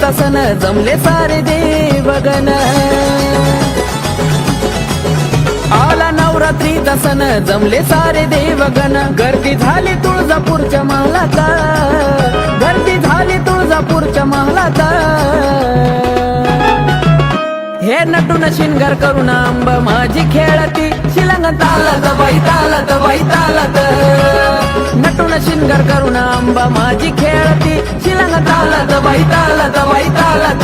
तसन जमले सारे देवगण आला नवरात्री तसन जमले सारे देवगण गर्दी झाली तुळजापूरच्या महालात गर्दी झाली तुळजापूरच्या महालात हे नटून शिंगार करून अंब माझी खेळती शिलंग तालत बाई तालत बाई तालत नटून शिंगार करून अंब माझी खेळती शिलंग तालत बाई तालत बाई तालत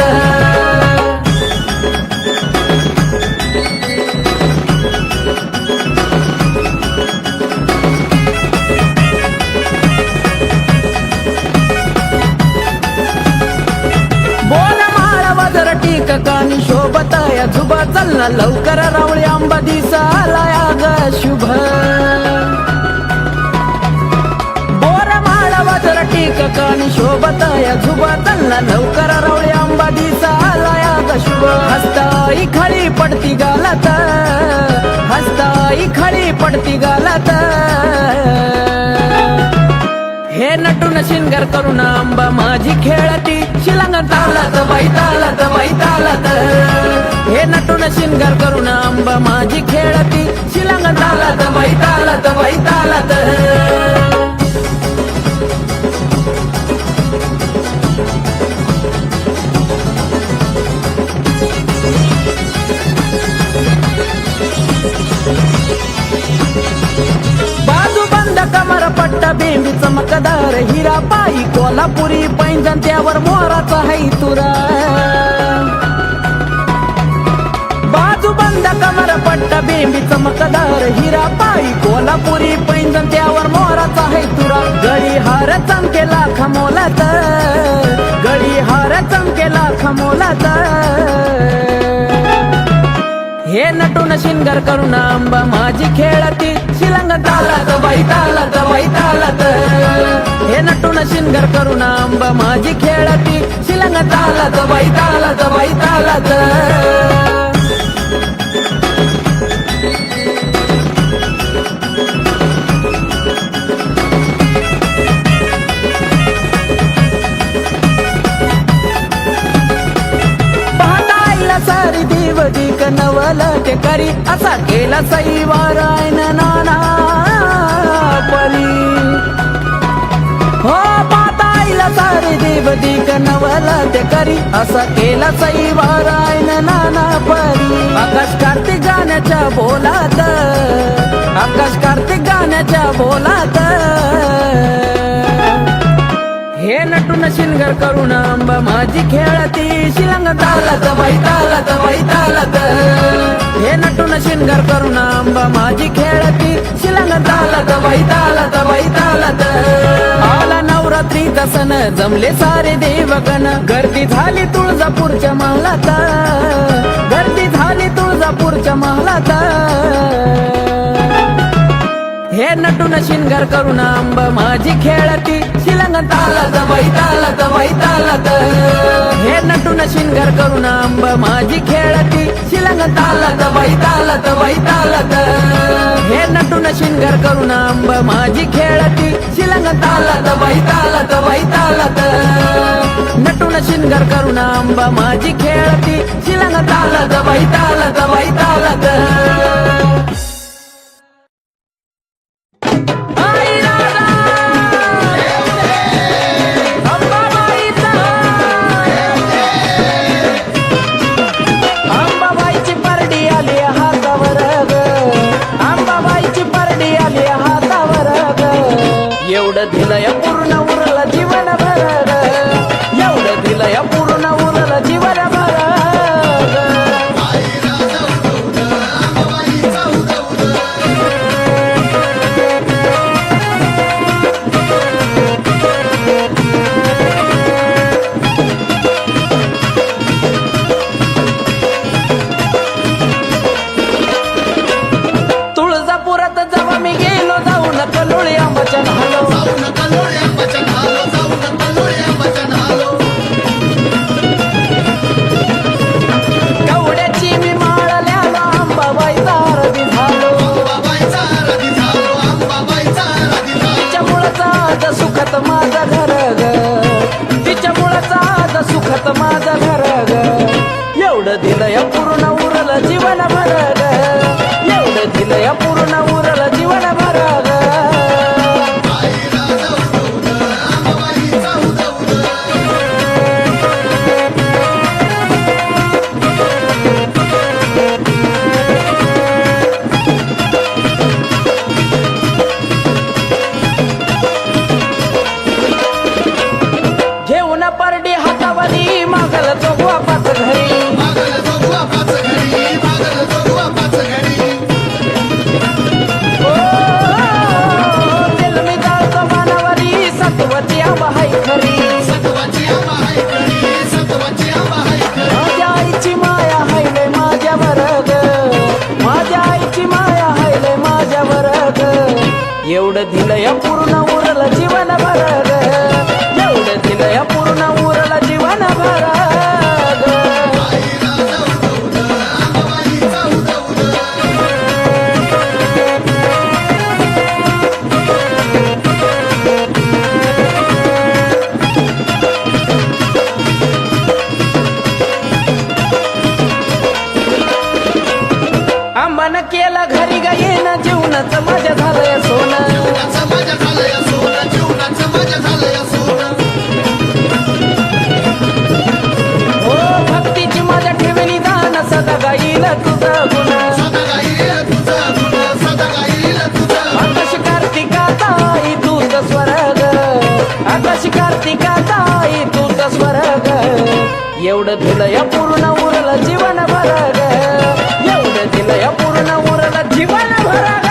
कानी शोभताया झुबा चलना लवकर रावळी आंबा दिसालाया ग शुभ बोर माळा वाजर टीक कानी शोभताया झुबा चलना लवकर रावळी आंबा दिसालाया ग शुभ हस्ताई खळी पडती गालात हस्ताई खळी पडती गालात हे नटून शिंगार करून अंबा माझी खेळती शिलंग तालत बाई तालत बाई तालत हे नटून शिंगार करून अंबा माझी खेळती शिलंग तालत बाई तालत बाई तालत कमर पट्टा बेंबी चमकदार हिरा पायी कोल्हापुरी पैंजण त्यावर मोराचा है तुरा बाजू बंद कमर पट्टा बेंबी चमकदार हिरा पायी कोल्हापुरी पैंजण त्यावर मोराचा है तुरा गडी हार चमकेला खमोलात गडी हार चमकेला खमोलात हे नटून शिंगार करून अंबा माझी खेळती शिलंग तालत बाई तालत बाई तालत हे नटून शिंगार करून अंबा माझी खेळती शिलंग तालत बाई तालत बाई तालत सारी देवदिक नवल ते करी असा केला सईवारायन नाना परी हो पाताईला सारी देवदिक नवल ते करी असा केला सईवारायन नाना परी आकाश कार्तिक गाण्याच्या बोलात आकाश कार्तिक गाण्याच्या बोलात हे नटून शिंगार करून अंबा माझी खेळती शिलंग तालत बाई तालत बाई तालत हे नटून शिंगार करून अंबा माझी खेळती शिलंग तालत बाई तालत बाई तालत आला नवरात्री तसन जमले सारे देवगण गर्दी झाली तुळजापूरच्या महालात गर्दी झाली तुळजापूरच्या महालात हे नटून शिंगार करून अंबा माझी खेळती शिलंग तालत बाई तालत बाई तालत हे नटून शिंगार करून अंबा माझी खेळती शिलंग तालत बाई तालत बाई तालत हे नटून शिंगार करून अंबा माझी खेळती शिलंग तालत बाई तालत बाई तालत नटून शिंगार करून अंबा माझी खेळती शिलंग तालत बाई तालत बाई तालत एवढं दिलंय पूर्ण उरलं जीवन भर एवढं दिलंय पूर्ण उरलं जीवन भर एवढं दिलं या पूर्ण उरलं जीवन भर ग एवढं दिलं या पूर्ण उरलं जीवन भर ग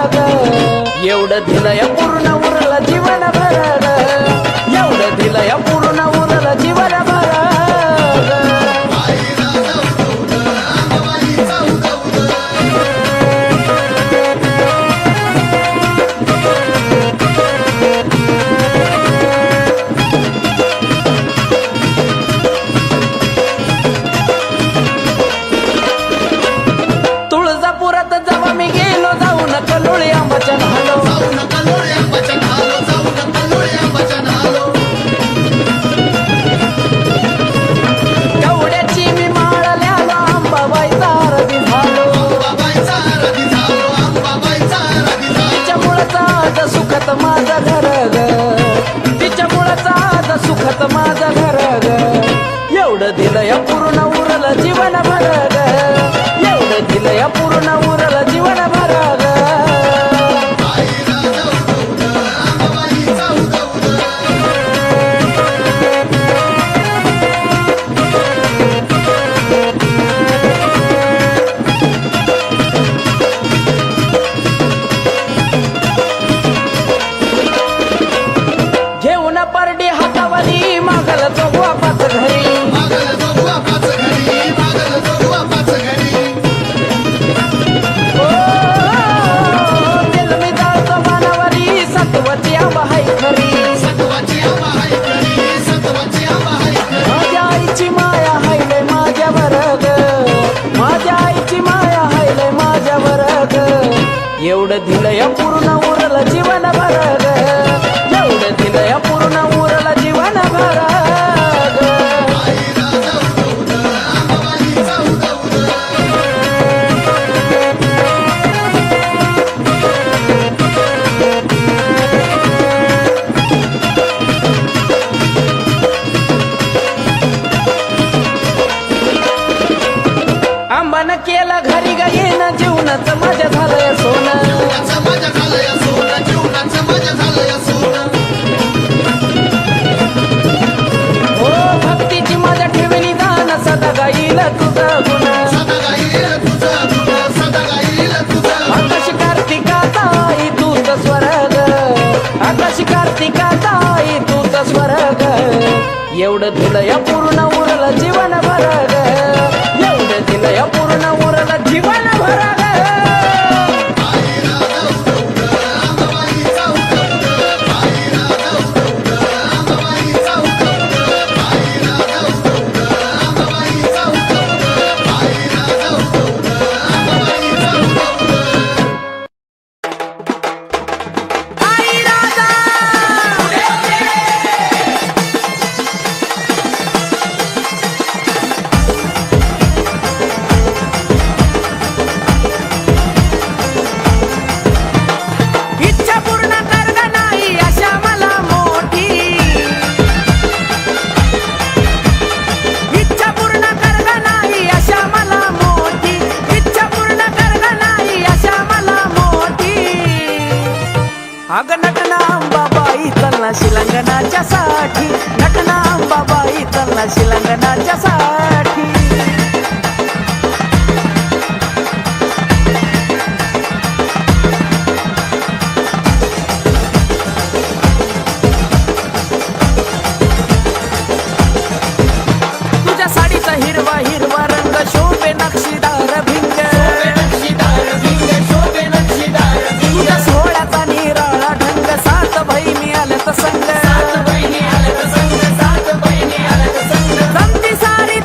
एवढं दिलं या पूर्ण उरलं जीवन भर एवढं दिलं या पूर्ण उरलं जीवन भर तुळजापुरात जेव्हा मी गेलो जाऊन कलोळी आंबाच्या न्हालो कवड्याची मी माळल्याला अंबाबाईचा आरती झालो तिच्यामुळंच आज सुखत माझं घर ग तिच्यामुळंच आज सुखत माझं घर ग एवढं दिलं या पूर्ण उरलं जीवन भर ग एवढं दिलं या पूर्ण उरलं जीवन भर ग घेऊन परडी हातावरी मागल चौपाच घरी मी जाळतो मानावरी सत्वची आंबा हाय खरी माझ्या आईची माया हायले माझ्यावर ग माझ्या आईची माया हायले माझ्यावर ग एवढं दिलं या पूर्ण उरलं जीवन भर ग एवढं दिलं या पूर्ण उरलं जीवन भर ग आंबानं केलं घरी गाईनं जीवनाचं माझ्या झालंय सोनं हो भक्तीची माझ्या ठेवणी दान सदा गाईल तुझं गुण आकाश कार्तिका ताई तूच स्वर्ग आकाश कार्तिका ताई तूच स्वर्ग एवढं दिलं या पूर्ण उरलं जीवन भर ग एवढं दिलं या पूर्ण उरलं जीवन भर ग अगं नटना अंबाबाई चलना शिलंगनाच्या साठी नटना अंबाबाई चलना शिलंगनाच्या साठी तुझ्या साडीचा हिरवा हिरवा रंग शोभे नक्षीदार भिंग तुझ्या सोहळ्याचा निराळा ढंग सात बहिणी आल्यात संग जमती सारी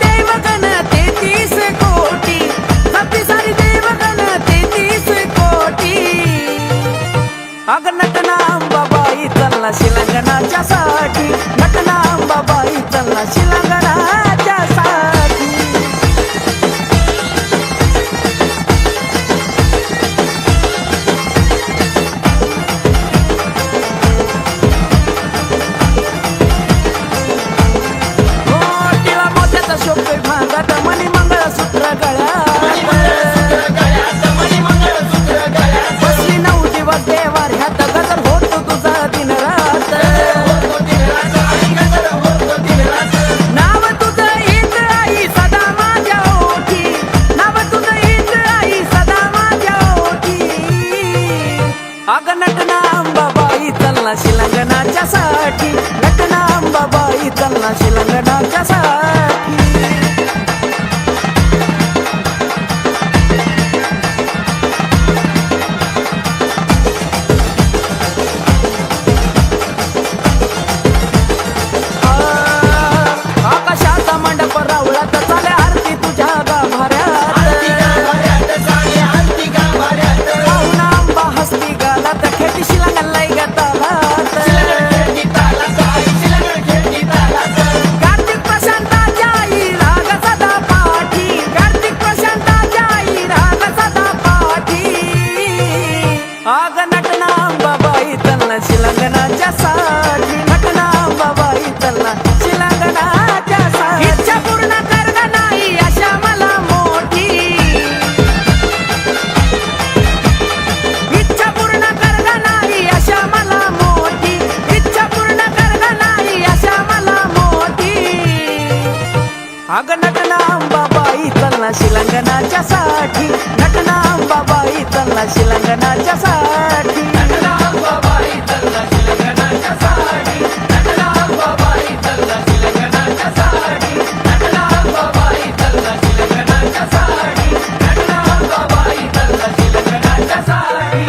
अग नटना अंबाबाई चलना शिलंगणाच्या साठी नटना अंबाबाई चलना शिलंगणाच्या साठी नटना अंबाबाई चलना शिलंगणाच्या साठी नटना अंबाबाई चलना शिलंगणाच्या साठी नटना अंबाबाई चलना शिलंगणाच्या साठी नटना अंबाबाई चलना शिलंगणाच्या साठी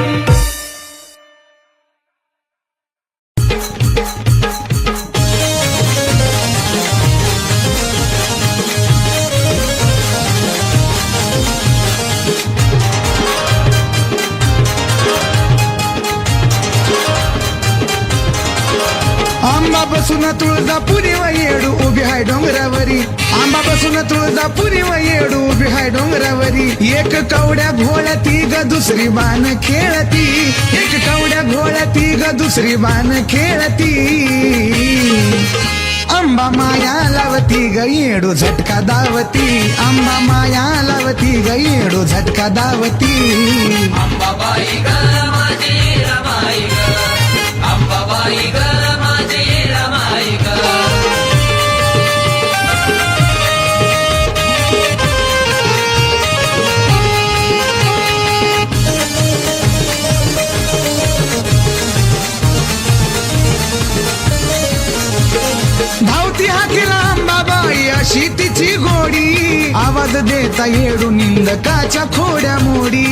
आंबा बसून तुळजापुरी व येडू उभी हाय डोंगरावरी आंबा बसून तुळजापुरी व येडू उभी हाय डोंगरावरी एक कवड्या भोळती ग दुसरी बाण खेळती एक कवड्या भोळती ग दुसरी बाण खेळती आंबा माया लावती ग येडू झटका दावती आंबा माया लावती ग येडू झटका दावती अंबाबाई ग माझी रमाई ग अंबाबाई ग माझी रमाई ग धावती हाकीला अंबाबाई अशी तिची गोडी आवाज देता येडू निंदकाच्या खोड्या मोडी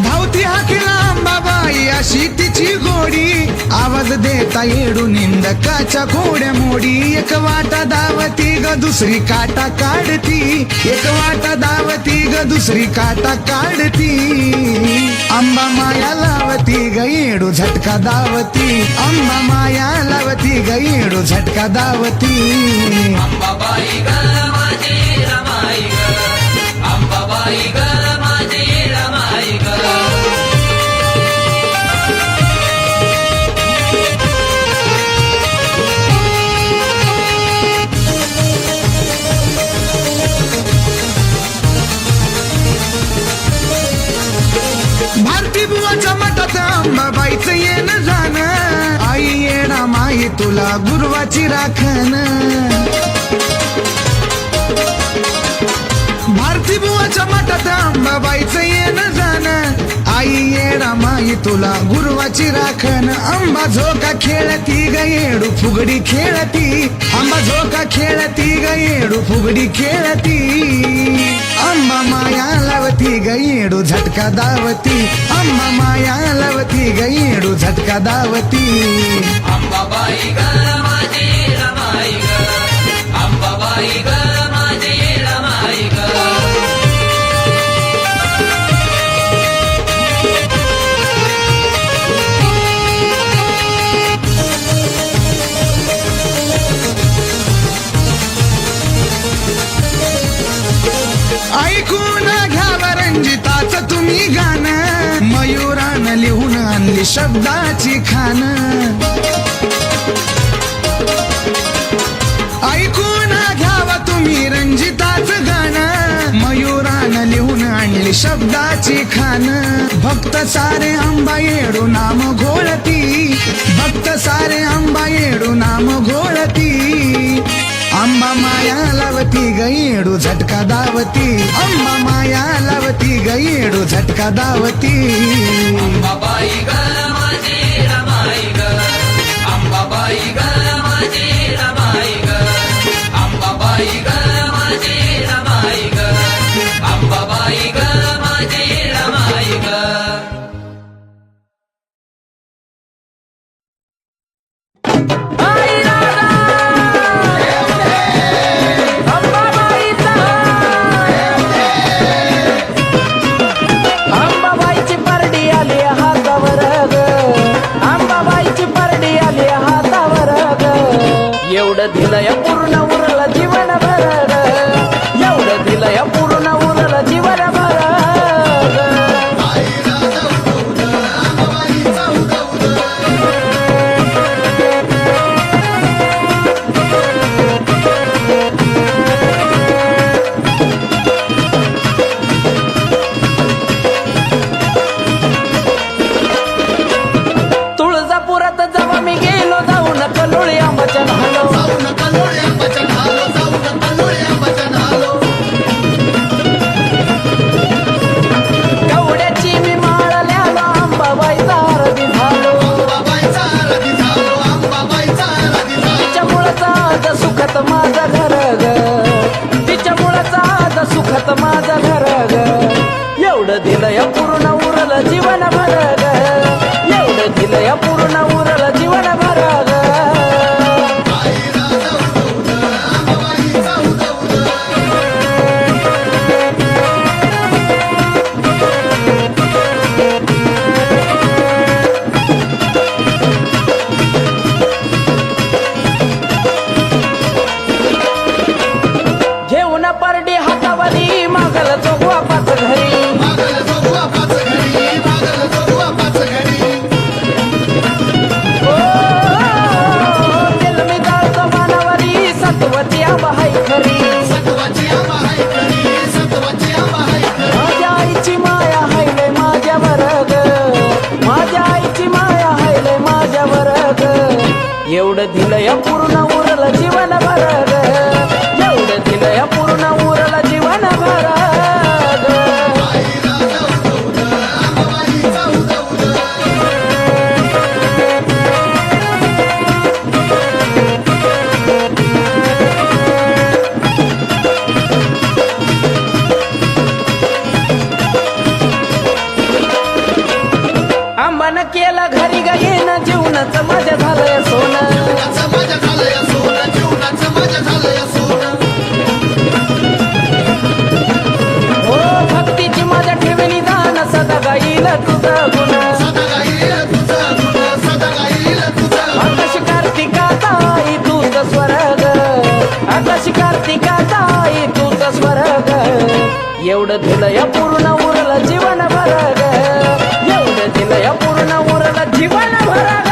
धावती हाकीला अंबाबाई अशी तिची गोडी आवाज देता येडू निंदकाच्या खोड्या मोडी एक वाटा धावती ग दुसरी काटा काढती एक वाटा धावती ग दुसरी काटा काढती अंबा माया लावती ग येडू झटका दावती अंबा माया लावती ग येडू झटका दावती अंबाबाई ग माझी रमाई ग अंबाबाई ग माझी रमाई ग भारती बुवाच्या मठात अंबाबाईचं येणं जाणं आई येणा माई तुला गुरुवाची राखण भारती बुवाच्या मठात अंबाबाईचं येणं जाणं आई येणा माई तुला गुरुवाची राखण अंबा झोका खेळती ग येडू फुगडी खेळती अंबा झोका खेळती ग येडू फुगडी खेळती अंबा माया लावती ग येडू झटका दावती अंबा माया लावती ग येडू झटका दावती अंबाबाई ग माझी रमाई ग अंबाबाई ग माझी रमाई ग ऐकून घ्याव रंजिताच तुम्ही गाणं मयुरानं लिहून आणली शब्दाची खान ऐकून घ्यावा तुम्ही रंजिताच गाणं मयुरानं लिहून आणली शब्दाची खान भक्त सारे अंबा येडू नाम घोळती भक्त सारे अंबा येडू नाम घोळती अंबा माया लावती ग येडू झटका दावती अंबा माया लावती ग येडू झटका दावती अंबाबाई ग माझी रमाई ग अंबाबाई ग माझी रमाई ग अंबाबाई ग माझी रमाई ग अंबाबाई ग माझी रमाई ग अंबाबाईची परडी आली हातावर ग अंबाबाईची परडी आली हातावर ग एवढं दिलंय पूर्ण उरलं जीवन भर ग एवढं दिलंय पूर्ण उरलं जीवन भर ग दिलं या पूर्ण उरलं जीवन भराग घेऊन परडी हातावरी मागल जोगवा पाच घरी ओ, तेल मी जाळतो मानावरी सत्वची आंबा हाय खरी माझ्या आईची माया हायले माझ्या वर्ग माझ्या आईची माया हायले माझ्या वर्ग एवढं दिलं या पूर्ण उरलं जीवन भरग एवढं दिलं या पूर्ण उरलं जीवन भरग आंबानं केलं घरी गाईनं जीवनाचं माझ्या झालंय सोनं हो भक्तीची माझ्या ठेवली दान सदा गाईल तुझं गुण आकाश कार्तिका ताई तुझ स्वर्ग आकाश कार्तिका ताई तुझ स्वर्ग एवढं दिलं या पूर्ण उरलं जीवन भरग एवढं दिलं या पूर्ण उरलं जीवन भरग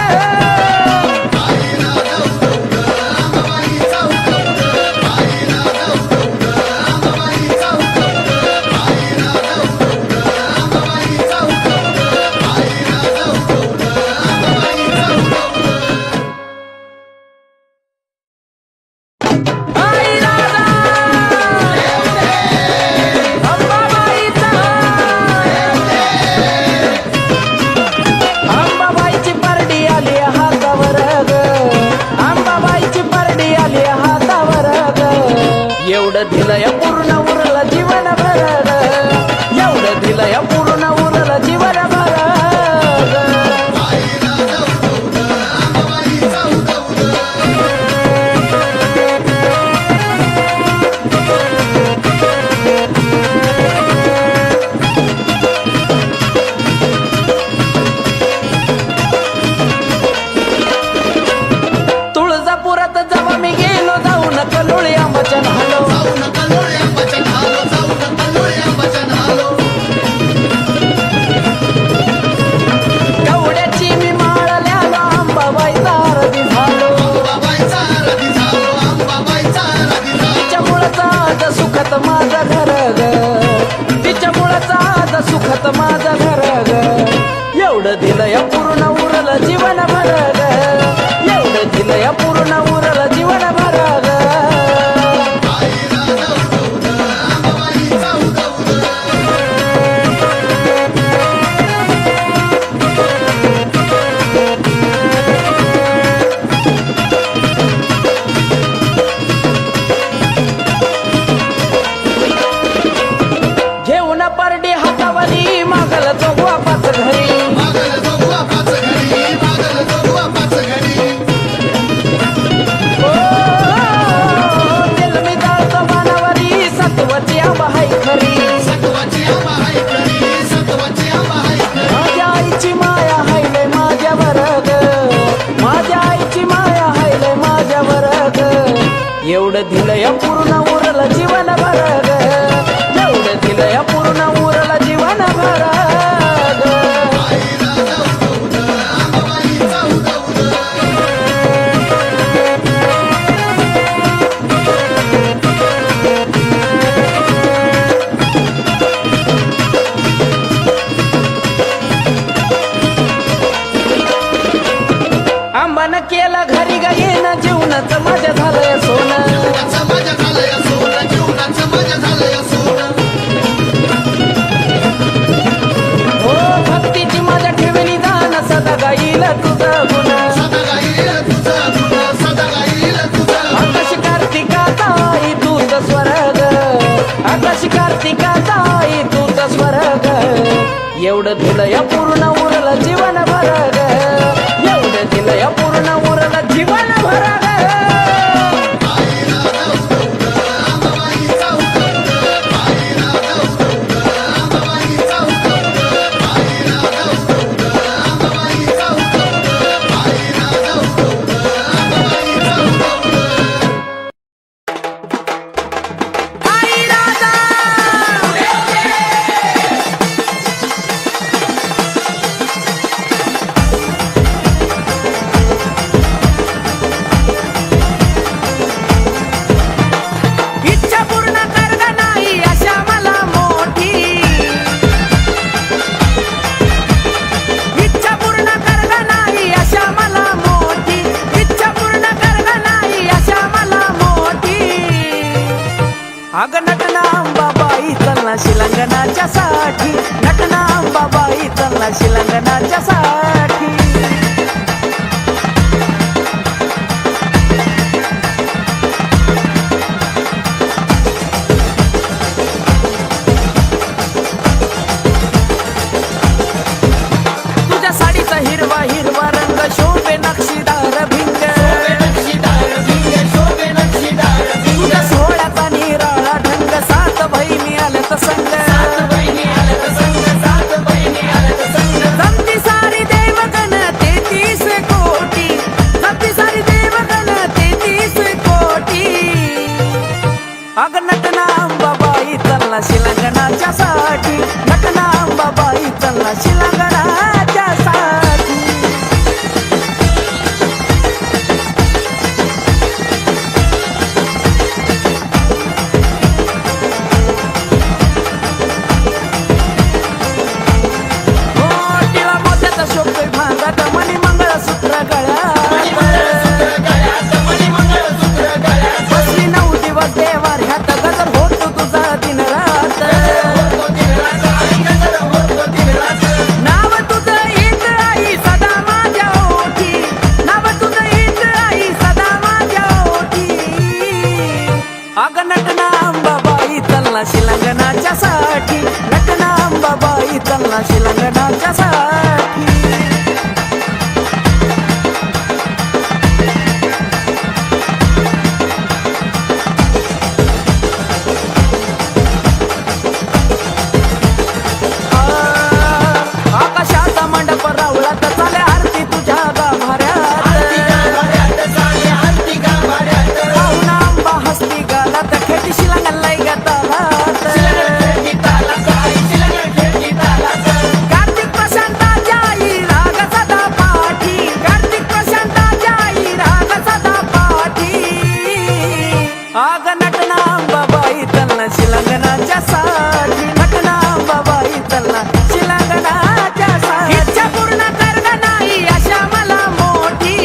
आई राधा अंबाबाईचा अंबाबाईची परडी आली हातावर ग अंबाबाईची परडी आली हातावर ग एवढं दिलं या पूर्ण उरलं जीवन भरग एवढं दिलं या पूर्ण उरलं जीवन भरग तुळजापुरात जेव्हा मी गेलो जाऊन कलोळी आंबाच्या न्हालो कवड्याची मी माळल्यालो अंबाबाईचा आरती झालो तिच्यामुळंच आज सुखात माझं घर ग तिच्यामुळंच आज सुखात माझं घर ग एवढं दिलं या पूर्ण उरलं जीवन भरग एवढं दिलं या पूर्ण उरलं जीवन भरग घेऊन परडी हातावरी मागल जोगवा पाच घरी ओ, तेल मी जाळतो मानावरी सत्वची आंबा हाय खरी माझ्या आईची माया हायले माझ्या वर्ग माझ्या आईची माया हायले माझ्या वर्ग एवढं दिलं या पूर्ण उरलं जीवन भरग एवढं दिलं या पूर्ण उरलं जीवन भरग आंबानं केलं घरी गाईनं जीवनाचं माझ्या झालंय सोनं हो भक्तीची माझ्या ठेवली दान सदा गाईल तुझं गुण आकाश कार्तिका ताई तुझ स्वर्ग आकाश कार्तिका ताई तुझ स्वर्ग एवढं दिलं या पूर्ण उरलं जीवन भरग चलना शिलंगनाच्या साठी, नटना अंबाबाई चलना शिलंगनाच्या साठी. तुझ्या साडीचा हिरवा हिरवा रंग शोभे नक्षीदार भिंग, तुझ्या सोहळ्याचा निराळा ढंग, सात बहिणी आल्यात संग, जमती सारी देवगण 33 कोटी, जमती सारी देवगण 33 कोटी. अग नटना अंबाबाई चलना शिलंगनाच्या साठी, नटना अंबाबाई चलना शिलंगनाच्या साठी. टिळा मोत्याचा शोभतोय भांगात, मणी मंगळसूत्र गळ्यात, बसली 9 दिवस देवाऱ्यात, गजर होतो तुझा दिन रात. नाव तुझं येत आई सदा माझ्या ओठी, नाव तुझं येत आई सदा माझ्या ओठी. अग नटना अंबाबाई चलना शिलंगनाच्या साठी, नटना अंबाबाई चलना शिलंगनाच्या साठी. आकाशाचा मंडप रावळात, चाले आरती तुझ्या गाभाऱ्यात, पाहुणा अंबा हस्ती गालात, खेटी शिलंगलाय गतालात. कार्तिक प्रशांताच्या आई राग सदा पाठी, कार्तिक प्रशांताच्या आई राग सदा पाठी. आग नटना अंबाबाई चलना शिलंगनाच्या साठी, नटना अंबाबाई चलना शिलंगनाच्या साठी. इच्छा पूर्ण कर ग नाही अशा मला मोठी,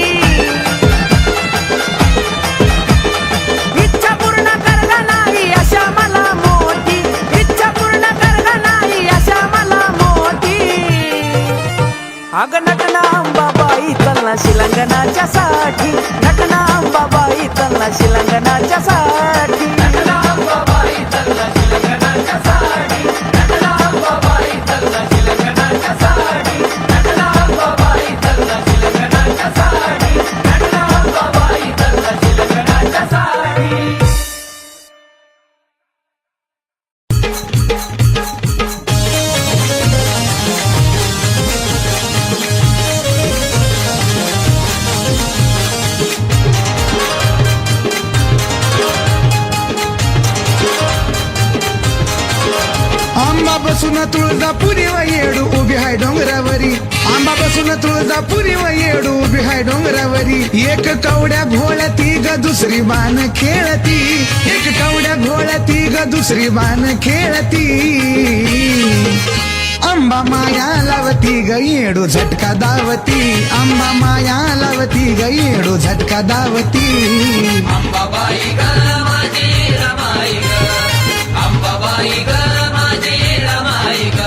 इच्छा पूर्ण कर ग नाही अशा मला मोठी, इच्छा पूर्ण कर ग नाही अशा मला मोठी. अग नटना अंबाबाई चलना शिलंगनाच्या साठी, नटना अंबाबाई चलना शिलंगनाच्या साठी. नटना अंबाबाई चलना शिलंगनाच्या साठी, नटना अंबाबाई चलना शिलंगनाच्या साठी, नटना अंबाबाई चलना शिलंगनाच्या साठी, नटना अंबाबाई चलना शिलंगनाच्या साठी. आंबा बसून तुळजापुरी व येडू उभी हाय डोंगरावरी, आंबा बसून तुळजापुरी व येडू उभी हाय डोंगरावरी. एक कवड्या भोळती ग दुसरी बाण खेळती, एक कवड्या भोळती ग दुसरी बाण खेळती. आंबा माया लावती ग येडू झटका दावती, आंबा माया लावती ग येडू झटका दावती. अंबाबाई ग माझी रमाई ग, अंबाबाई ग माझी रमाई ग.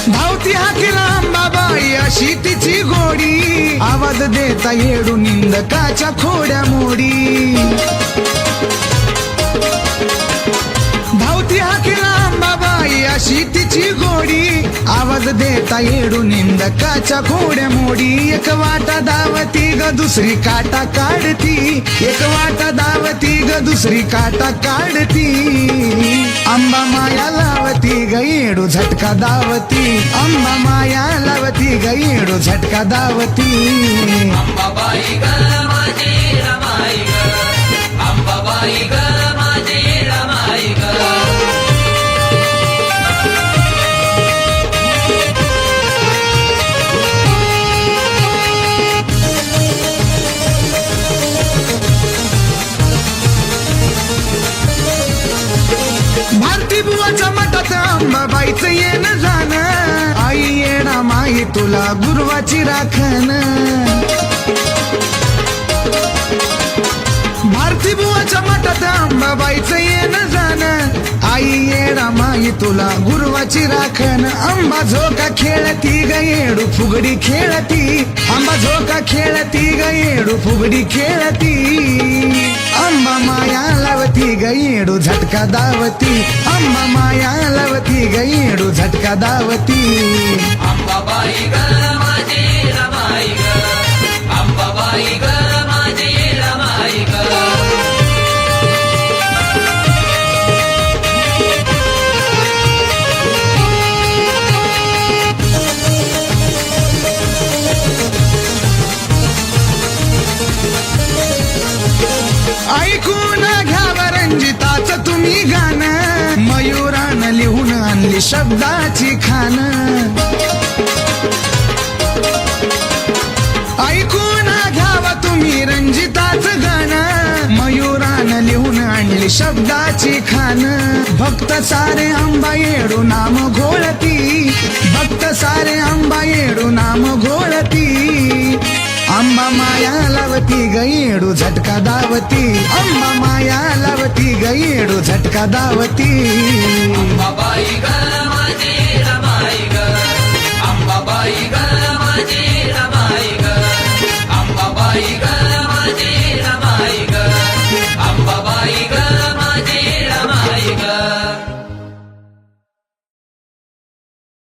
धावती हाकीला अंबाबाई अशी तिची गोडी, आवाज देता येडू निंदकाच्या खोड्या मोडी. धावती हाकीला अंबाबाई अशी तिची गोडी, आवाज देता येडू निंदकाच्या खोड्या मोडी. एक वाटा धावती ग दुसरी काटा काढती, एक वाटा धावती ग दुसरी काटा काढती. अंबा माया लावती ग येडू झटका दावती, अंबा माया लावती ग येडू झटका दावती. अंबाबाई ग माझी रमाई ग, अंबाबाई ग माझी रमाई ग. भारती बुवाच्या मठात गुरुवाची राखण भारती बुवाच्या मठात अंबाबाईचं येणं जाणं आई येडा माई तुला गुरुवाची राखण अंबा झोका खेळती ग येडू फुगडी खेळती अंबा झोका खेळती ग येडू फुगडी खेळती अंबा माया लावती ग येडू झटका दावती अंबा माया लावती ग येडू झटका दावती अंबाबाई ग माझी रमाई ग अंबाबाई ग माझी रमाई ग ऐकून घ्यावं रंजिताचं तुम्ही गाणं मयुरानं लिहून आणली शब्दाची खान ऐकून घ्यावं तुम्ही रंजिताचं गाणं मयुरानं लिहून आणली शब्दाची खान भक्त सारे अंबा येडू नाम घोळती भक्त सारे अंबा येडू नाम घोळती अंबा माया लावती ग येडू झटका दावती अंबा माया लावती ग येडू झटका दावती अंबाबाई ग माझी